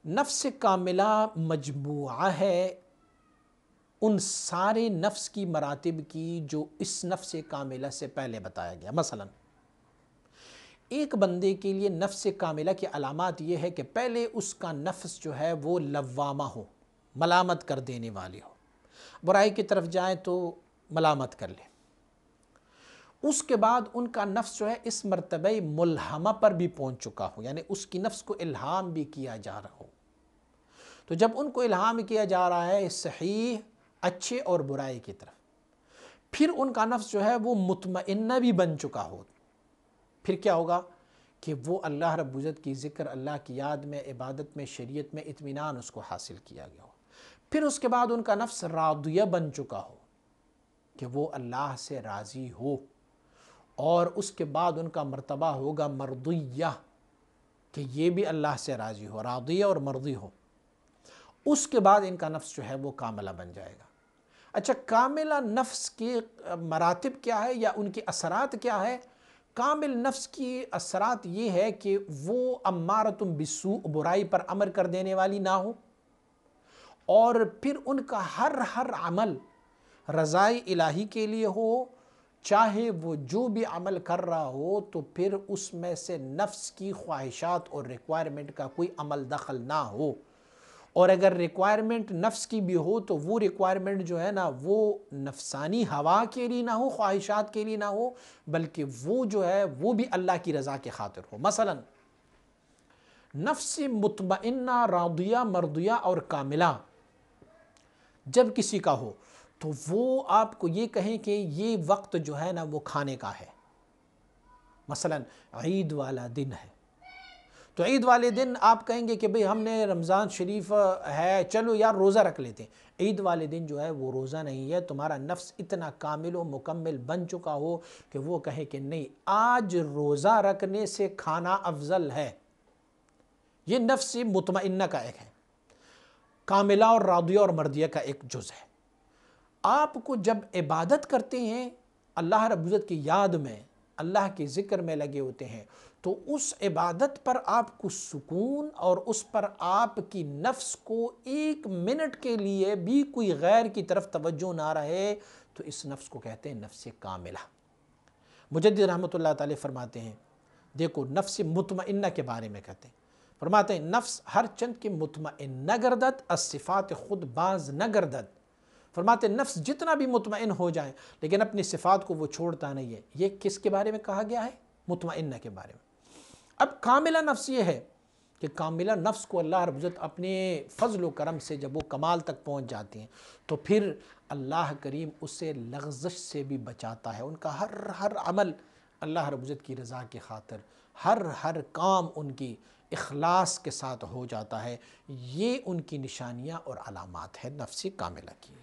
نفس کاملہ مجموعہ ہے ان سارے نفس کی مراتب کی جو اس نفس کاملہ سے پہلے بتایا گیا۔ مثلا ایک بندے کے لیے نفس کاملہ کی علامات یہ ہے کہ پہلے اس کا نفس جو ہے وہ لوامہ ہو، ملامت کر دینے والی ہو، برائی کی طرف جائیں تو ملامت کر لے۔ اس کے بعد ان کا نفس جو ہے اس مرتبہ ملہمہ پر بھی پہنچ چکا ہو، یعنی اس کی نفس کو الہام بھی کیا جا رہا ہو۔ تو جب ان کو الہام کیا جا رہا ہے صحیح، اچھے اور برائی کی طرف، پھر ان کا نفس جو ہے وہ مطمئنہ بھی بن چکا ہو، پھر کیا ہوگا کہ وہ اللہ رب العزت کی ذکر، اللہ کی یاد میں، عبادت میں، شریعت میں اطمینان اس کو حاصل کیا گیا ہو۔ پھر اس کے بعد ان کا نفس راضیہ بن چکا ہو کہ وہ اللہ سے راضی ہو، اور اس کے بعد ان کا مرتبہ ہوگا مرضیہ کہ یہ بھی اللہ سے راضی ہو، راضیہ اور مرضی ہو۔ اس کے بعد ان کا نفس جو ہے وہ کاملہ بن جائے گا۔ اچھا، کاملہ نفس کے مراتب کیا ہے یا ان کے اثرات کیا ہے؟ کامل نفس کی اثرات یہ ہے کہ وہ امارۃ بالسوء، برائی پر امر کر دینے والی نہ ہو، اور پھر ان کا ہر عمل رضائے الہی کے لیے ہو، چاہے وہ جو بھی عمل کر رہا ہو تو پھر اس میں سے نفس کی خواہشات اور ریکوائرمنٹ کا کوئی عمل دخل نہ ہو، اور اگر ریکوائرمنٹ نفس کی بھی ہو تو وہ ریکوائرمنٹ جو ہے نا وہ نفسانی ہوا کے لیے نہ ہو، خواہشات کے لیے نہ ہو، بلکہ وہ جو ہے وہ بھی اللہ کی رضا کے خاطر ہو۔ مثلا نفس مطمئنہ، راضیہ، مرضیہ اور کاملہ جب کسی کا ہو تو وہ آپ کو یہ کہیں کہ یہ وقت جو ہے نا وہ کھانے کا ہے۔ مثلا عید والا دن ہے تو عید والے دن آپ کہیں گے کہ بھئی ہم نے رمضان شریف ہے، چلو یار روزہ رکھ لیتے ہیں۔ عید والے دن جو ہے وہ روزہ نہیں ہے۔ تمہارا نفس اتنا کامل و مکمل بن چکا ہو کہ وہ کہے کہ نہیں، آج روزہ رکھنے سے کھانا افضل ہے۔ یہ نفس مطمئنہ کا ایک ہے، کاملہ اور راضیہ اور مرضیہ کا ایک جز ہے۔ آپ کو جب عبادت کرتے ہیں، اللہ رب العزت کی یاد میں، اللہ کے ذکر میں لگے ہوتے ہیں، تو اس عبادت پر آپ کو سکون، اور اس پر آپ کی نفس کو ایک منٹ کے لیے بھی کوئی غیر کی طرف توجہ نہ رہے، تو اس نفس کو کہتے ہیں نفس کاملہ۔ مجدد رحمۃ اللہ تعالی فرماتے ہیں، دیکھو نفس مطمئنہ کے بارے میں کہتے ہیں، فرماتے ہیں نفس ہر چند کے مطمئن نہ گردد، الصفات خود باز نہ گردد۔ فرماتے ہیں نفس جتنا بھی مطمئن ہو جائے لیکن اپنی صفات کو وہ چھوڑتا نہیں ہے۔ یہ کس کے بارے میں کہا گیا ہے؟ مطمئنہ کے بارے میں۔ اب کاملہ نفس یہ ہے کہ کاملہ نفس کو اللہ رب العزت اپنے فضل و کرم سے جب وہ کمال تک پہنچ جاتے ہیں تو پھر اللہ کریم اسے لغزش سے بھی بچاتا ہے۔ ان کا ہر عمل اللہ رب العزت کی رضا کی خاطر، ہر کام ان کی اخلاص کے ساتھ ہو جاتا ہے۔ یہ ان کی نشانیاں اور علامات ہیں نفس کاملہ کی۔